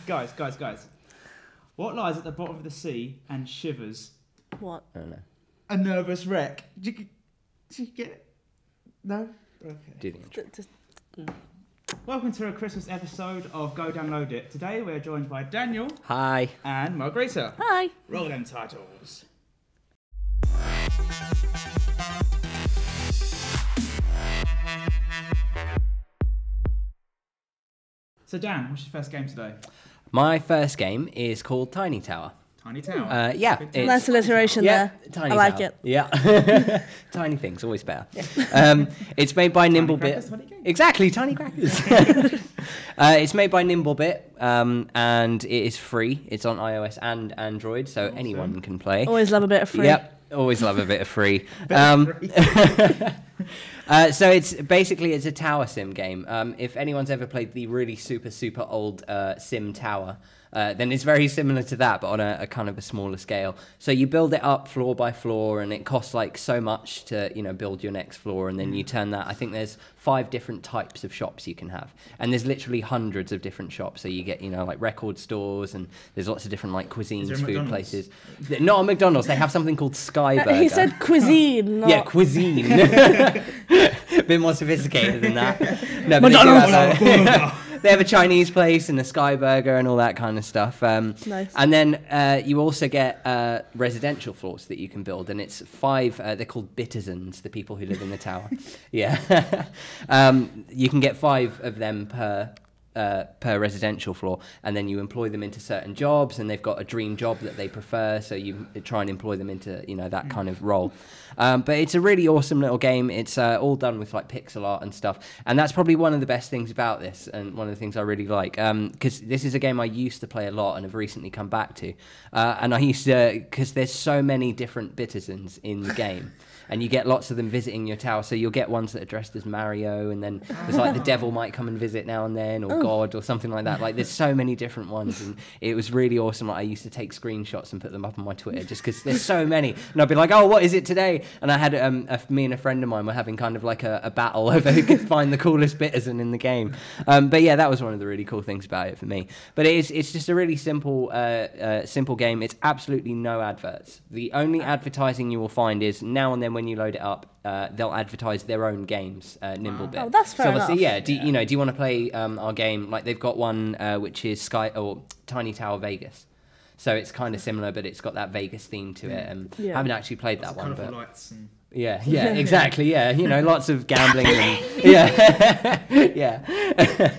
Guys. What lies at the bottom of the sea and shivers? What? I don't know. A nervous wreck. Did you get it? No? Okay. Welcome to a Christmas episode of Go Download It. Today we're joined by Daniel. Hi. And Magarita. Hi. Roll them titles. So Dan, what's your first game today? My first game is called Tiny Tower. Tiny Tower. Yeah. Nice alliteration there. Tiny I like Tower. it. Yeah. Tiny things, always better. It's made by Nimblebit. Exactly, tiny crackers. It's made by Nimblebit, and it is free. It's on iOS and Android, so anyone can play. Always love a bit of free. Yep, always love a bit of free. So it's a tower sim game. If anyone's ever played the really super old Sim Tower, then it's very similar to that, but on a kind of a smaller scale. So you build it up floor by floor, and it costs like so much to build your next floor, and then you turn that. I think there's 5 different types of shops you can have, and there's literally hundreds of different shops. So you get like record stores, and there's lots of different like cuisines, food McDonald's? Places. Not a McDonald's. They have something called Sky Burger. He said cuisine. Not... Yeah, cuisine. A bit more sophisticated than that. No, but they have a Chinese place and a Sky Burger and all that kind of stuff. Nice. And then you also get residential floors that you can build, and it's 5. They're called bitizens, the people who live in the tower. Yeah. You can get 5 of them per residential floor, and then you employ them into certain jobs, and they've got a dream job that they prefer, so you try and employ them into that kind of role. But it's a really awesome little game. It's all done with like pixel art and stuff, and that's probably one of the best things about this, and one of the things I really like, because this is a game I used to play a lot and have recently come back to, and I used to, because there's so many different bitizens in the game. And you get lots of them visiting your tower. So you'll get ones that are dressed as Mario, and then there's like the devil might come and visit now and then, or God, or something like that. Like there's so many different ones, and it was really awesome. Like I used to take screenshots and put them up on my Twitter just because there's so many. And I'd be like, oh, what is it today? And I had me and a friend of mine were having kind of like a battle over who could find the coolest bitizen in the game. But yeah, that was one of the really cool things about it for me. But it's just a really simple game. It's absolutely no adverts. The only advertising you will find is now and then when you load it up, they'll advertise their own games, Nimblebit. Oh, that's fair enough. Yeah. Do you want to play our game? Like they've got one which is Tiny Tower Vegas. So it's kind of similar, but it's got that Vegas theme to it. And I haven't actually played that one, but lights and... yeah, exactly. Yeah, lots of gambling and yeah.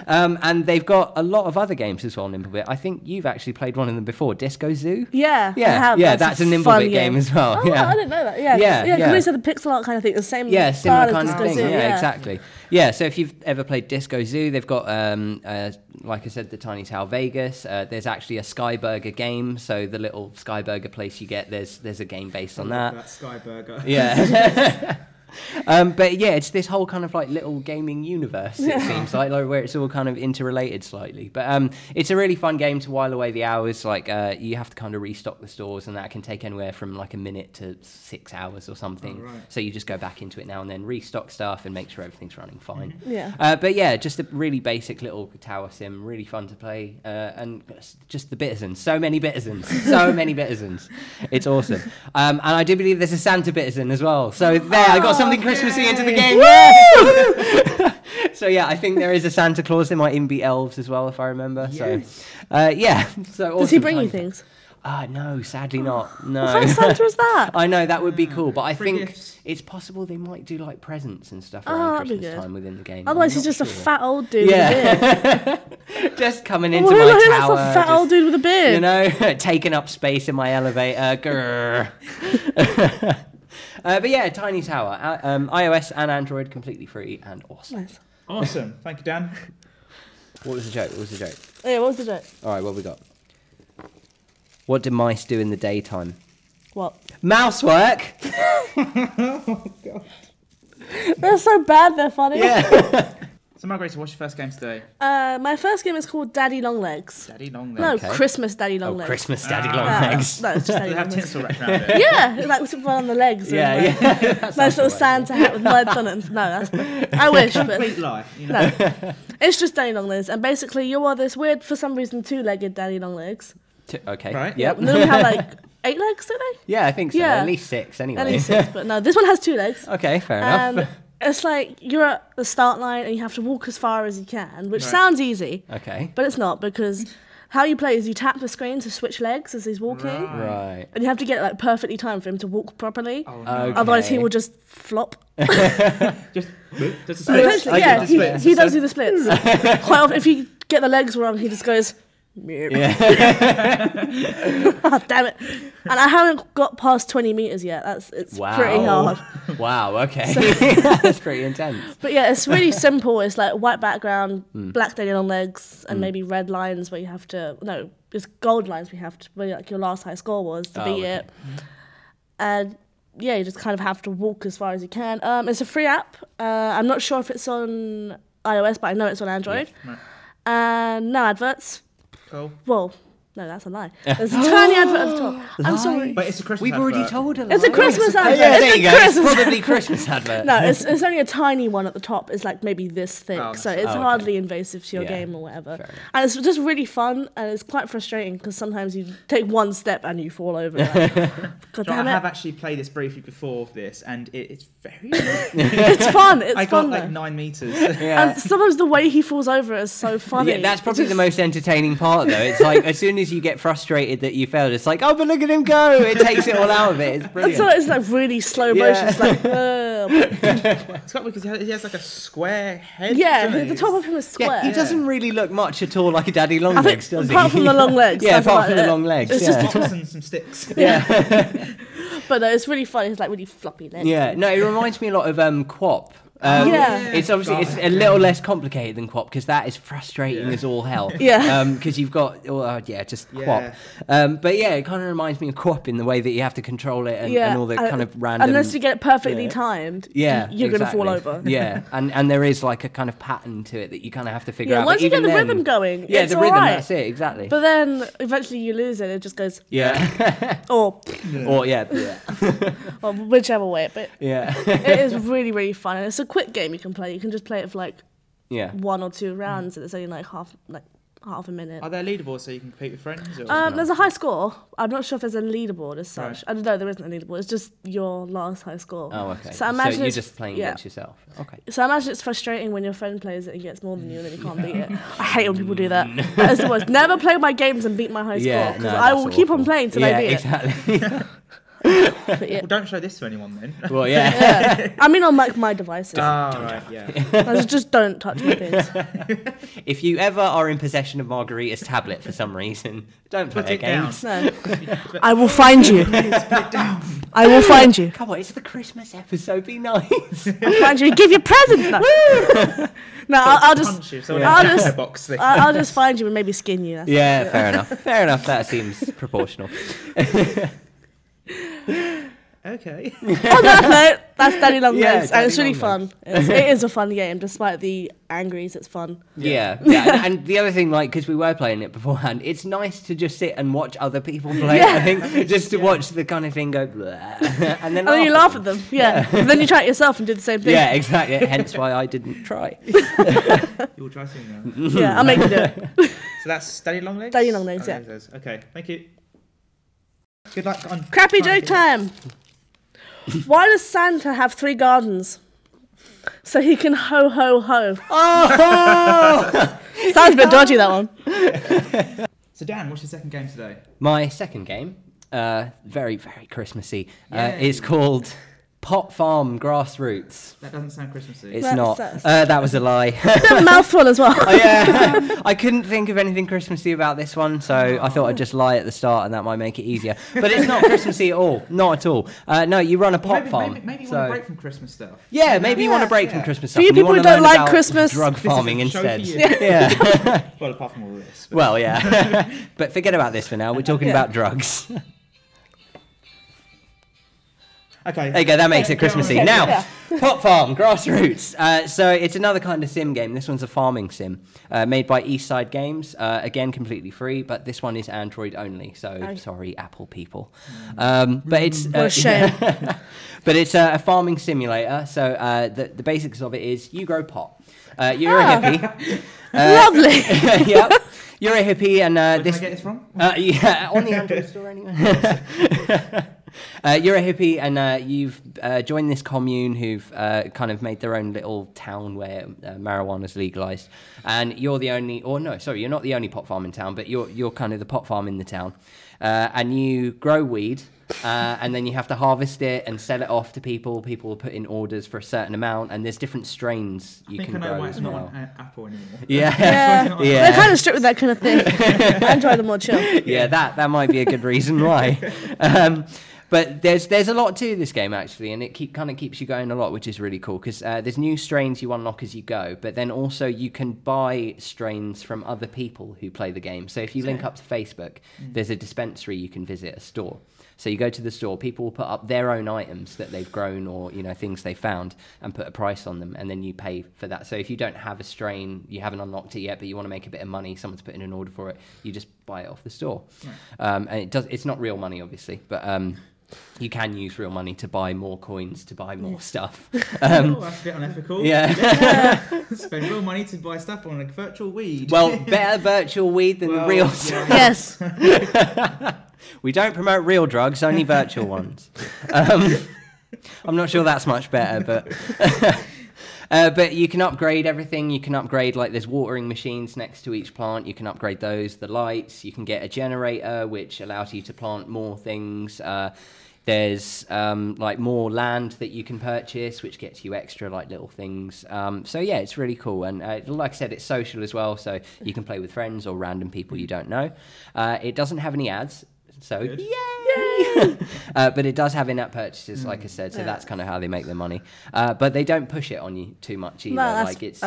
And they've got a lot of other games as well, Nimblebit. I think you've actually played one of them before, Disco Zoo. Yeah, I have. That's a Nimblebit game as well. Oh, yeah. I didn't know that. Yeah, because we said the pixel art kind of thing, the same. Yeah, similar kind as of Disco thing. Zoo, Yeah, exactly. Yeah, so if you've ever played Disco Zoo, they've got, like I said, the Tiny Tower Vegas. There's actually a Sky Burger game, so the little Sky Burger place you get, there's a game based on that. That Sky Burger. Yeah. But yeah, it's this whole kind of like little gaming universe, it seems like where it's all kind of interrelated slightly. But it's a really fun game to while away the hours. Like you have to kind of restock the stores, and that can take anywhere from like a minute to 6 hours or something. Oh, right. So you just go back into it now and then, restock stuff, and make sure everything's running fine. Mm-hmm. Yeah. But yeah, just a really basic little tower sim, really fun to play, and just the bitizens. So many bitizens. It's awesome. And I do believe there's a Santa bitizen as well. So there, I got something Christmassy into the game. So yeah, I think there is a Santa Claus. There might even be elves as well, if I remember. Yes. So yeah. So awesome. Does he bring you things? No, sadly not. No. What kind of Santa is that? I know, that would be cool, but I think gifts. it's possible they might do like presents and stuff around Christmas time within the game. Otherwise, he's just a fat old dude with a beard. Just coming into my tower. That's a fat old dude with a beard. Taking up space in my elevator. Grrr. But yeah, Tiny Tower, iOS and Android, completely free and awesome. Nice. Awesome. Thank you, Dan. What was the joke? Yeah, what was the joke? All right, what have we got? What do mice do in the daytime? What? Mousework! Oh, God. They're so bad, they're funny. Yeah. So Margarita, what's your first game today? My first game is called Daddy Longlegs. Daddy Long No, Legs. Okay. Christmas Daddy Longlegs. Christmas Daddy Ah. Longlegs. No, it's just Daddy They have Longlegs. tinsel wrapped around it. Yeah, like with on the legs. Yeah, and, like, yeah. That nice sounds little right. Santa hat with words on it. No, that's not. I wish, but Complete lie. You know? no. It's just Daddy Longlegs, and basically you are this weird, for some reason, two-legged Daddy Longlegs. Okay. Right. Yep. And then we have like 8 legs, don't they? Yeah, I think so. Yeah. At least 6 anyway. At least 6, but no, this one has 2 legs. Okay, fair enough. And it's like you're at the start line and you have to walk as far as you can, which Right. sounds easy, Okay. but it's not, because how you play is you tap the screen to switch legs as he's walking, Right. and you have to get it like perfectly timed for him to walk properly. Oh, no. Okay. Otherwise, he will just flop. Just a split. Eventually, Okay. yeah, Just a split. he does do the splits. Quite often, if you get the legs wrong, he just goes. Yeah. Oh, damn it! And I haven't got past 20 meters yet. It's Wow. pretty hard. Wow. Okay. That's pretty intense. But yeah, it's really simple. It's like white background, black Daddy long legs, and maybe red lines where you have to. No, it's gold lines we have to. Where like your last high score was to beat okay. it. And yeah, you just kind of have to walk as far as you can. It's a free app. I'm not sure if it's on iOS, but I know it's on Android. Right. And no adverts. Cool. Well, no, that's a lie. There's a tiny advert at the top. I'm sorry. But it's a Christmas We've already advert. told her. It's a Christmas Oh, advert. yeah, It's there a you go. It's Christmas probably Christmas advert. No, it's only a tiny one at the top. It's like maybe this thick, Oh, so that's- it's okay. hardly invasive to your Yeah, game or whatever. fair enough. And it's just really fun, and it's quite frustrating because sometimes you take one step and you fall over. Like, God So I damn have it! actually played this briefly before this, and it's very. It's fun. It's I fun got like though. 9 meters. Yeah. And sometimes the way he falls over is so funny. Yeah, that's probably It's the just- most entertaining part, though. It's like as soon as you get frustrated that you failed, it's like, oh, but look at him go! It takes it all out of it. It's And brilliant. so it's like really slow motion. It's like, It's got because he has like a square head. yeah, doesn't he? the top of him is square. Yeah, he doesn't really look much at all like a Daddy Long I think Legs, does he? apart from the long legs. Yeah, that's apart about from the it. long legs. It's yeah. just Box and some sticks. yeah. But no, it's really funny. It's like really floppy legs. Yeah, no, it reminds me a lot of Quap. Yeah. It's obviously it's a little less complicated than Quap because that is frustrating as all hell. Yeah. Because you've got just Yeah. Quap. But yeah, it kind of reminds me of Quap in the way that you have to control it and all the kind of random. Unless you get it perfectly Yeah. timed, Yeah, you're going to fall exactly. over. Yeah, and there is like a kind of pattern to it that you kind of have to figure Yeah, out. once but you get even the then- rhythm going, yeah, it's the rhythm. alright. That's it, exactly. But then eventually you lose it. It just goes, yeah, or or yeah, or whichever way. But yeah, it is really, really fun. And it's a quick game you can play. You can just play it for like yeah. 1 or 2 rounds, and it's only like half a minute. Are there leaderboards so you can compete with friends? Or? There's a high score. I'm not sure if there's a leaderboard as such. Right. I don't know. There isn't a leaderboard. It's just your last high score. Oh, okay. So I imagine you're it's- just playing yeah. against yourself. Okay. So I imagine it's frustrating when your friend plays it and gets more than you and then you can't beat it. I hate when people do that. That is the worst. Never play my games and beat my high score Yeah, because no, I that's will keep on awful. playing till yeah, I beat exactly. it. But yeah. Well, don't show this to anyone then. Well, yeah. Yeah. I mean on like my devices. Right, yeah. Just don't touch my things. If you ever are in possession of Margarita's tablet for some reason, don't play Put her it down. games. No. I will find you. Put it down. I will find you. Come on, it's the Christmas episode. Be nice. I'll find you. Give you presents now. No, I'll just. Punch you. So I'll a just- box thing. I'll just find you and maybe skin you. That's Yeah, fair enough. Fair enough. That seems proportional. Okay. On that note, that's Daddy Long Yeah, Legs, and it's Daddy really Long fun. It is a fun game, despite the angries. It's fun. Yeah. And the other thing, like, because we were playing it beforehand, it's nice to just sit and watch other people play. Yeah. I think just to watch the kind of thing go, "Bleh," and then And then you laugh at them. Yeah. And then you try it yourself and do the same thing. Yeah, exactly. Hence why I didn't try. You will try soon now. Yeah, I'll make you do it. So that's Daddy Long Legs? Daddy Long Legs, yeah. Okay, thank you. Good luck on. Crappy trying joke to- time. Why does Santa have 3 gardens? So he can ho ho ho. Oh! Sounds a bit dodgy, that one. So Dan, what's your second game today? My second game, very, very Christmassy, Yay. is called Pot Farm Grassroots. That doesn't sound Christmassy. It's That's- not. that's- That was a lie. Bit of a mouthful as well. Oh, yeah. I couldn't think of anything Christmassy about this one, so I thought I'd just lie at the start and that might make it easier. But it's not Christmassy at all. Not at all. No, you run a Well, pot farm. maybe you so... want to break from Christmas stuff. Yeah, maybe you want to break from Yeah. Christmas For stuff. you and you people wanna who don't learn like about Christmas, drug This is a farming show for instead. you. Yeah. Well, apart from all of this. But Well, yeah. But forget about this for now. We're talking Yeah. about drugs. Okay. There you go, that makes it Christmassy. Okay, Now, yeah. Pot Farm, Grassroots. So it's another kind of sim game. This one's a farming sim made by Eastside Games. Again, completely free, but this one is Android only. So sorry, Apple people. But it's What a shame. but it's a farming simulator. So the basics of it is you grow pot. You're a hippie. Lovely. Yep. You're a hippie, and Where this. can I get this from? Yeah, on the Android store anyway. You're a hippie, and you've joined this commune who've kind of made their own little town where marijuana's legalized. And you're the only, or no, sorry, you're not the only pot farm in town, but you're kind of the pot farm in the town. And you grow weed, and then you have to harvest it and sell it off to people. People will put in orders for a certain amount, and there's different strains you can I know grow why as it's not well. on Apple anymore. Yeah. Yeah. They're kind of strict with that kind of thing. Android are more chill. Yeah, that might be a good reason why. But there's a lot to this game actually, and it kind of keeps you going a lot, which is really cool because there's new strains you unlock as you go, but then also you can buy strains from other people who play the game. So if you link up to Facebook, there's a dispensary you can visit, a store. So you go to the store, people will put up their own items that they've grown or things they found and put a price on them, and then you pay for that. So if you don't have a strain, you haven't unlocked it yet, but you want to make a bit of money, someone's put in an order for it, you just buy it off the store. Right. And it's not real money obviously, but you can use real money to buy more coins, to buy more stuff. That's a bit unethical. Yeah. Spend real money to buy stuff on a virtual weed. Well, better virtual weed than real stuff. Yes. We don't promote real drugs, only virtual ones. I'm not sure that's much better, but you can upgrade everything. You can upgrade, like, there's watering machines next to each plant. You can upgrade those, the lights. You can get a generator, which allows you to plant more things. There's, like, more land that you can purchase, which gets you extra, like, little things. So, yeah, it's really cool. And like I said, it's social as well, so you can play with friends or random people you don't know. It doesn't have any ads. So, yay! But it does have in-app purchases, like I said, so that's kind of how they make their money. But they don't push it on you too much either. No, like it's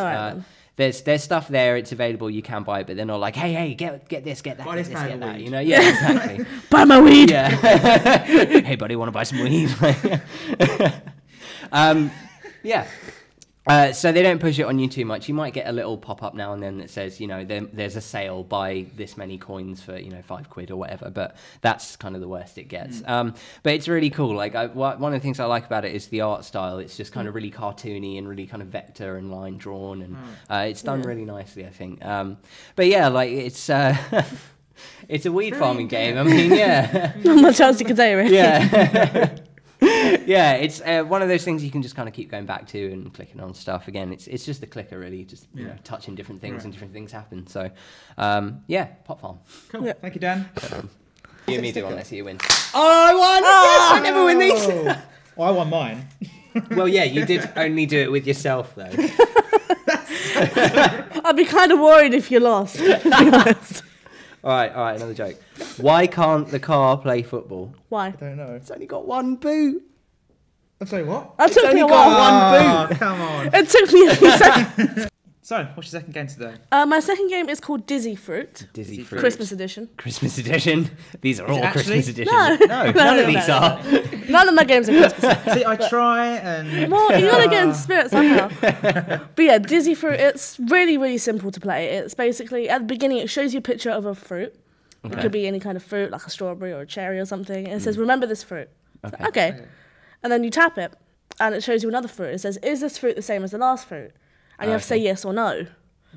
there's stuff there, it's available, you can buy it, but they're not like, hey, get this, get that, get this, get that. Weed. You know, yeah, exactly. Buy my weed. Yeah. Hey, buddy, want to buy some weed? Yeah. So they don't push it on you too much. You might get a little pop-up now and then that says, there's a sale, buy this many coins for, £5 or whatever, but that's kind of the worst it gets. But it's really cool. Like, one of the things I like about it is the art style. It's just kind of really cartoony and really kind of vector and line drawn, and it's done really nicely, I think. But yeah, like, it's it's a weed farming game. I mean, yeah. Not much else you can say, really. Yeah. Yeah, it's one of those things you can just kind of keep going back to and clicking on stuff. Again, it's just a clicker, really, just touching different things and different things happen. So, yeah, Pot Farm. Cool. Yeah. Thank you, Dan. You and me do one, let's see you win. Oh, I won! Yes, I never win these! Well, I won mine. Well, yeah, you did only do it with yourself, though. I'd be kind of worried if you lost, to be honest. All right, another joke. Why can't the car play football? Why? I don't know. It's only got one boot. I'm sorry, what? That took me only a got while. one boot. Come on. It took me a few seconds. So, what's your second game today? My second game is called Dizzy Fruit. Dizzy Fruit. Christmas edition. Christmas edition. These are all it actually? Christmas editions. No. None of these no. are. None of my games are Christmas. See, I try and... Well, you gotta get in the spirit somehow. But yeah, Dizzy Fruit, it's really, really simple to play. It's basically, at the beginning, it shows you a picture of a fruit. Okay. It could be any kind of fruit, like a strawberry or a cherry or something. And it says, remember this fruit. Okay. So, okay. And then you tap it, and it shows you another fruit. It says, is this fruit the same as the last fruit? And you have to say yes or no.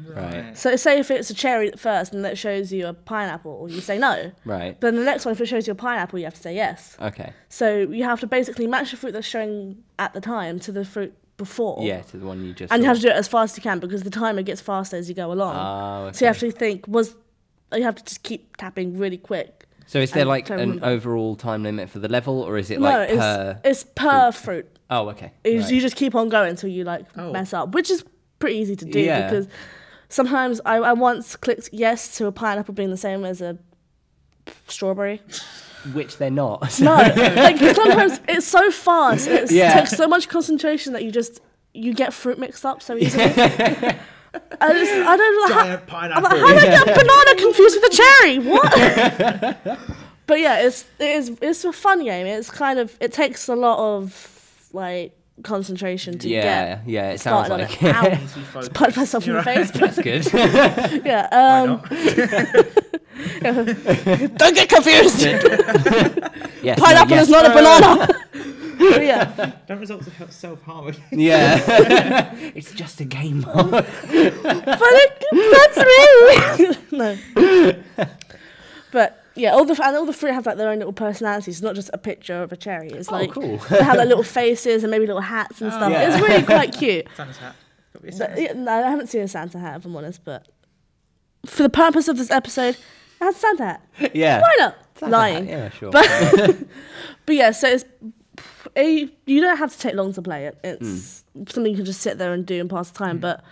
Right. So say if it's a cherry at first and it shows you a pineapple, you say no. Right. But then the next one, if it shows you a pineapple, you have to say yes. Okay. So you have to basically match the fruit that's showing at the time to the fruit before. Yeah, to the one you just And you saw. have to do it as fast as you can because the timer gets faster as you go along. Oh, okay. So you have to think, you have to just keep tapping really quick. So is there and like try to an remember. overall time limit for the level, or is it No, like per... it's per fruit. Oh, okay. You Right. just keep on going until you mess up, which is pretty easy to do because sometimes I once clicked yes to a pineapple being the same as a strawberry. Which they're not. No, like sometimes it's so fast. It Yeah. takes so much concentration that you get fruit mixed up so easily. I don't know Giant pineapple. how did I get a banana confused with a cherry? What? But yeah, it's a fun game. It's kind of, it takes a lot of like concentration to get Yeah, it sounds started on like it. Ow. Needs to be Just focused. punched myself in the face. That's good. Yeah. Why not? Don't get confused. Yes, Pineapple no, yes. is not a banana. But yeah. Don't result to self-harm. Yeah. It's just a game. But that's me. No. But yeah, all the fruit have like their own little personalities. It's not just a picture of a cherry. It's like cool. they have like little faces and maybe little hats and stuff. yeah. It's really quite cute. Santa's hat. Got to be a But, Santa's yeah, no, I haven't seen a Santa hat if I'm honest. But for the purpose of this episode, it has a Santa hat. Yeah. Why not? Santa Lying. hat, yeah, sure. But yeah, so it's you don't have to take long to play it. It's something you can just sit there and do and pass the time. But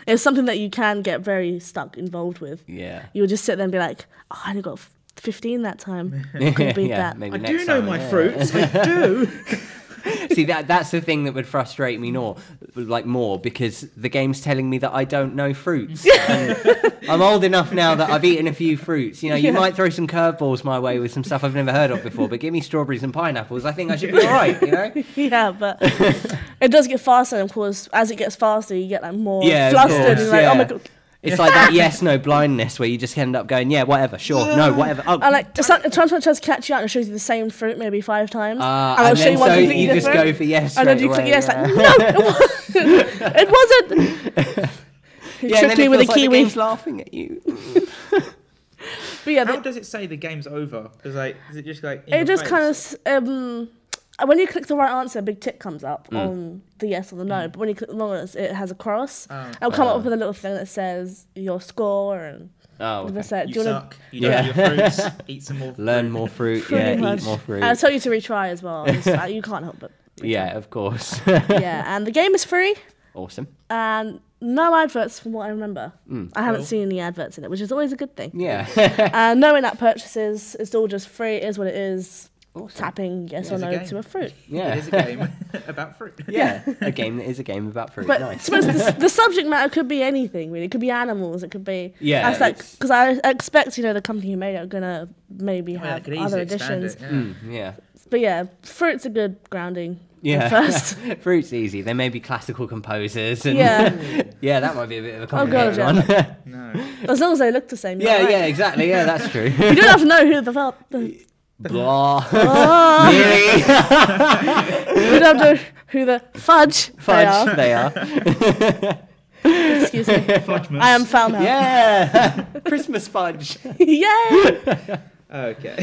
it's something that you can get very stuck involved with. Yeah. You would just sit there and be like, oh, I only got 15 that time. I couldn't beat that. Maybe I next do know time, my yeah. fruits. I do. See, that's the thing that would frustrate me more, because the game's telling me that I don't know fruits. And I'm old enough now that I've eaten a few fruits. You know, you might throw some curveballs my way with some stuff I've never heard of before, but give me strawberries and pineapples, I think I should be all right, you know? Yeah, but it does get faster, and of course, as it gets faster, you get like more Yeah, of flustered. course, And like, yeah. oh my god. It's like that yes/no blindness where you just end up going, yeah, whatever, sure, no, whatever. Oh, And like, sometimes tries to catch you out and shows you the same fruit maybe 5 times. and I'll show then you one so completely you just different. go for yes And then straight you click away, yes, yeah. like, no, it wasn't. You Yeah, and tricked then me it with a feels like the kiwi. game's laughing at you. But yeah, How does it say the game's over? Because like, is it just like? In it your just face? kind of when you click the right answer, a big tick comes up on the yes or the no. But when you click the wrong one, it has a cross. It'll come up with a little thing that says your score and Oh, the okay. percent. You Do you wanna suck. You don't have your fruits. Eat some more. Learn fruit. more fruit, Pretty yeah, much. eat more fruit. And I'll tell you to retry as well. You can't help but. Yeah, of course. Yeah, and the game is free Awesome. and no adverts from what I remember. I haven't Cool. seen any adverts in it, which is always a good thing. Yeah. And no in-app purchases. It's all just free. It is what it is. Awesome. Tapping yes It or is a no game. to a fruit. Yeah. It is a game about fruit. Yeah, a game that is a game about fruit. But Nice. suppose the subject matter could be anything, really. It could be animals. It could be Yeah, That's like it's- because I expect the company who made it are gonna maybe Yeah, they have could easily other expand additions. it, yeah. Yeah. But yeah, fruit's a good grounding. Yeah. First. Fruit's easy. They may be classical composers. And Yeah. yeah, that might be a bit of a Oh, God, complicated yeah. one. No. As long as they look the same. you're yeah, right. yeah, exactly. Yeah, that's true. You don't have to know who the Blah. oh, Really? you don't have to know who the fudge, Fudge. they are. They are. Excuse me. Fudgemas. I am found out. Yeah. Christmas fudge. Yay! Okay.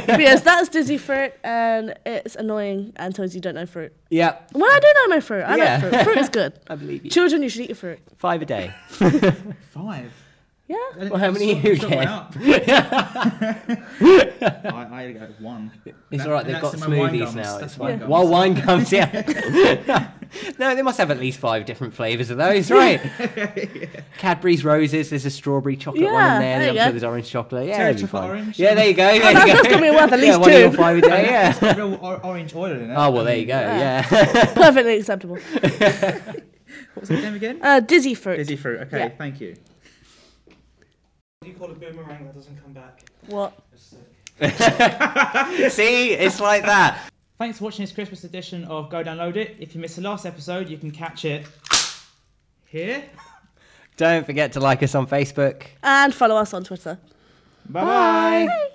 But yes, that's Dizzy Fruit, and it's annoying and tells you don't know fruit. Yeah, Well, I do know my fruit. I Yeah. know fruit. Fruit is good. I believe you. Children, you should eat your fruit. 5 a day. 5. Yeah. Well, how many you get? I go 1. It's That- all right. They've that's got in my wine smoothies gums. now. That's It's wine fine. gums. While wine comes, yeah. No, they must have at least 5 different flavours of those, right? Cadbury's roses. There's a strawberry chocolate one Yeah, in there. there I'm you sure go. there's orange chocolate. Yeah, Cherry it'll be chocolate fine. orange. Yeah, there you go. There Oh, you go. that's gonna be worth at Yeah, least one of your 2. 5 a day. Yeah. Real orange oil in it. Oh well, there you go. Yeah. Yeah. Perfectly acceptable. What was the name again? Dizzy Fruit. Dizzy fruit. Okay, Yeah. thank you. What do you call a boomerang that doesn't come back? What? See, it's like that. Thanks for watching this Christmas edition of Go Download It. If you missed the last episode, you can catch it here. Don't forget to like us on Facebook. And follow us on Twitter. Bye bye. Bye.